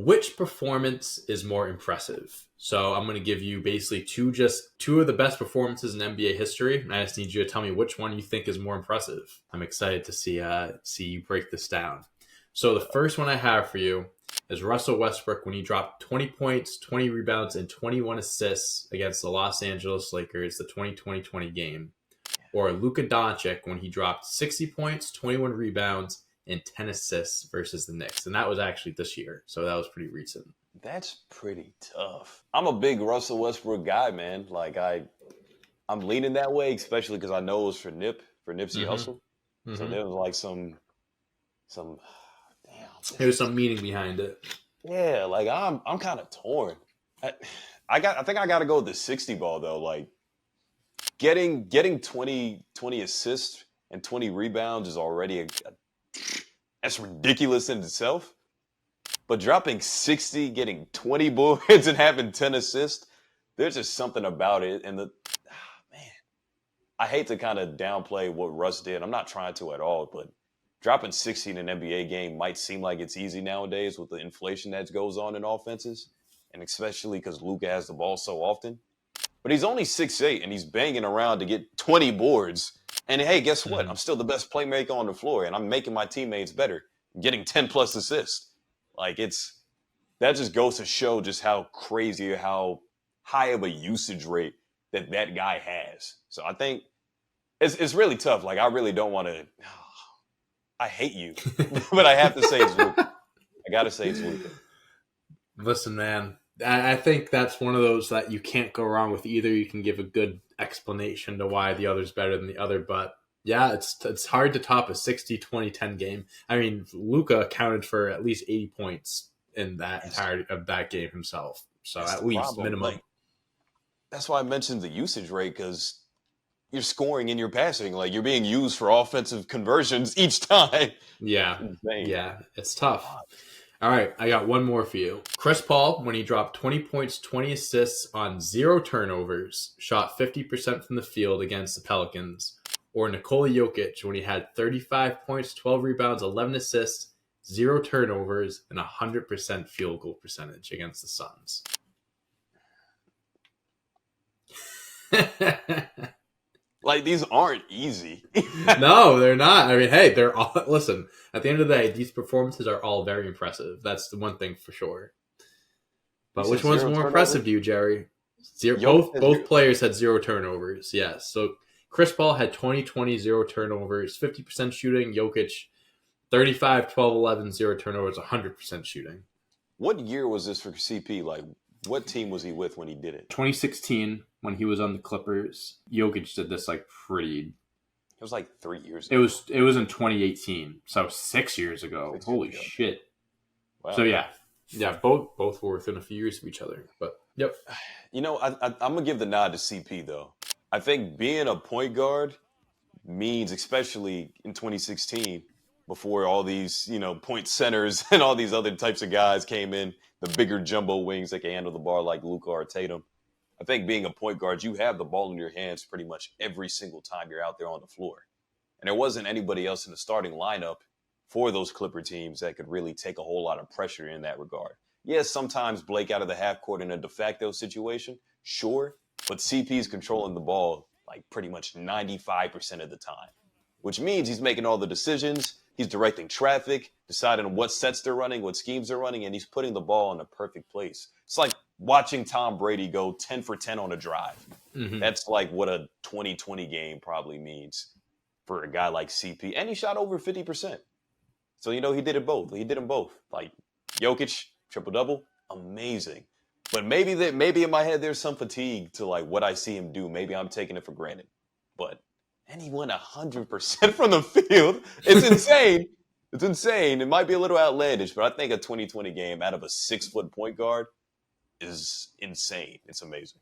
Which performance is more impressive? So I'm going to give you basically two of the best performances in NBA history. And I just need you to tell me which one you think is more impressive. I'm excited to see you break this down. So the first one I have for you is Russell Westbrook when he dropped 20 points, 20 rebounds, and 21 assists against the Los Angeles Lakers, the 2020 game. Or Luka Doncic when he dropped 60 points, 21 rebounds, and 10 assists versus the Knicks. And that was actually this year. So that was pretty recent. That's pretty tough. I'm a big Russell Westbrook guy, man. Like I'm leaning that way, especially because I know it was for Nipsey Hussle. So there was like some damn. There was some meaning behind it. Yeah, like I'm kind of torn. I think I got to go with the 60 ball though. Like getting 20 assists and 20 rebounds is already that's ridiculous in itself. But dropping 60, getting 20 boards, and having 10 assists, there's just something about it. And man, I hate to kind of downplay what Russ did. I'm not trying to at all, but dropping 60 in an NBA game might seem like it's easy nowadays with the inflation that goes on in offenses, and especially because Luka has the ball so often. But he's only 6'8", and he's banging around to get 20 boards. And hey, guess what? I'm still the best playmaker on the floor, and I'm making my teammates better, getting 10-plus assists. Like that just goes to show just how crazy or how high of a usage rate that guy has. So I think it's really tough. Like I really don't want to. I hate you, but I have to say it's Luka. I got to say it's Luka. Listen, man. I think that's one of those that you can't go wrong with either. You can give a good explanation to why the other's better than the other, but yeah, it's hard to top a 60-20-10 game. I mean, Luka accounted for at least 80 points in that entirety of that game himself. So that's at least problem. minimum. Like, that's why I mentioned the usage rate, because you're scoring and you're passing. Like you're being used for offensive conversions each time. Yeah, it's tough. All right, I got one more for you. Chris Paul, when he dropped 20 points, 20 assists on 0 turnovers, shot 50% from the field against the Pelicans. Or Nikola Jokic, when he had 35 points, 12 rebounds, 11 assists, 0 turnovers, and 100% field goal percentage against the Suns. Like, these aren't easy. No, they're not. I mean, hey, they're all... Listen, at the end of the day, these performances are all very impressive. That's the one thing for sure. But which one's more impressive to you, Jerry? Both players had 0 turnovers, yes. So Chris Paul had 20-20, 0 turnovers, 50% shooting. Jokic, 35-12-11, 0 turnovers, 100% shooting. What year was this for CP? Like, what team was he with when he did it? 2016, when he was on the Clippers. Jokic did this like pretty... It was like 3 years ago. It was in 2018, so 6 years ago. Holy shit. Wow. So yeah, both were within a few years of each other. But yep. You know, I'm gonna give the nod to CP though. I think being a point guard means, especially in 2016, before all these, point centers and all these other types of guys came in, the bigger jumbo wings that can handle the ball like Luka or Tatum. I think being a point guard, you have the ball in your hands pretty much every single time you're out there on the floor. And there wasn't anybody else in the starting lineup for those Clipper teams that could really take a whole lot of pressure in that regard. Yes, sometimes Blake out of the half court in a de facto situation, sure, but CP's controlling the ball like pretty much 95% of the time, which means he's making all the decisions, he's directing traffic, deciding what sets they're running, what schemes they're running, and he's putting the ball in the perfect place. It's like watching Tom Brady go 10 for 10 on a drive. Mm-hmm. That's like what a 2020 game probably means for a guy like CP. And he shot over 50%. So, he did it both. He did them both. Like Jokic, triple-double, amazing. But maybe in my head there's some fatigue to like what I see him do. Maybe I'm taking it for granted. And he went 100% from the field. It's insane. It's insane. It might be a little outlandish, but I think a 2020 game out of a 6-foot point guard is insane. It's amazing.